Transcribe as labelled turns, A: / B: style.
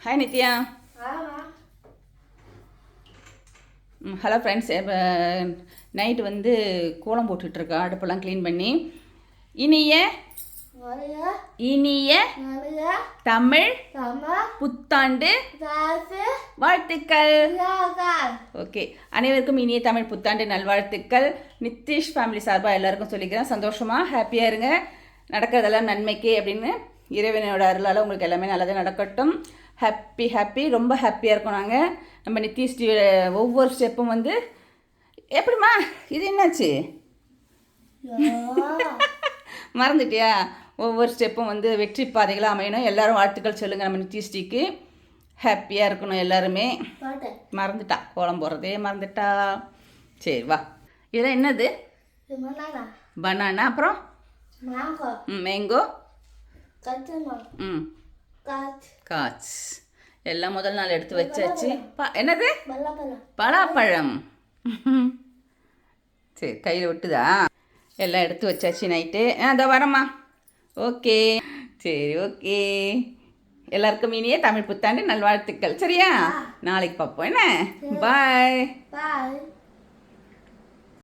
A: Hi Nithya. Hello friends. Night வந்து கோலம் போட்டுட்ருக்கா, அடுப்பெல்லாம் clean பண்ணி. இனிய இனிய தமிழ் புத்தாண்டு வாழ்த்துக்கள். ஓகே, அனைவருக்கும் இனிய தமிழ் புத்தாண்டு நல்வாழ்த்துக்கள். நித்திஷ் ஃபேமிலி சார்பாக எல்லாருக்கும் சொல்லிக்கிறேன். சந்தோஷமாக ஹாப்பியாக இருங்க. நடக்கிறதெல்லாம் நன்மைக்கு அப்படின்னு இறைவனோட அருளால் உங்களுக்கு எல்லாமே நல்லதாக நடக்கட்டும். ஹாப்பி ரொம்ப ஹாப்பியாக இருக்கோம் நாங்கள். நம்ம நித்திஷ் ஒவ்வொரு ஸ்டெப்பும் வந்து எப்படிம்மா இது என்னாச்சு மறந்துட்டியா? ஒவ்வொரு ஸ்டெப்பும் வந்து வெற்றி பாதைகளாக அமையணும். எல்லோரும் வாழ்த்துக்கள் சொல்லுங்கள். நம்ம நித்திஷ்டிக்கு ஹாப்பியாக இருக்கணும் எல்லாருமே. மறந்துட்டா, கோலம் போடுறதே மறந்துட்டா. சரி வா. இதெல்லாம் என்னது? பனானா, அப்புறம் மேங்கோ, காச் எல்லாம் முதல் நாள் எடுத்து வச்சாச்சு. என்னது? பலாப்பழம். சரி, கையில் விட்டுதா? எல்லாம் எடுத்து வச்சாச்சு நைட்டு. அதோ வரம்மா. ஓகே, சரி, ஓகே. எல்லாருக்கும் இனிய தமிழ் புத்தாண்டு நல்வாழ்த்துக்கள். சரியா? நாளைக்கு பார்ப்போம். என்ன? பாய்.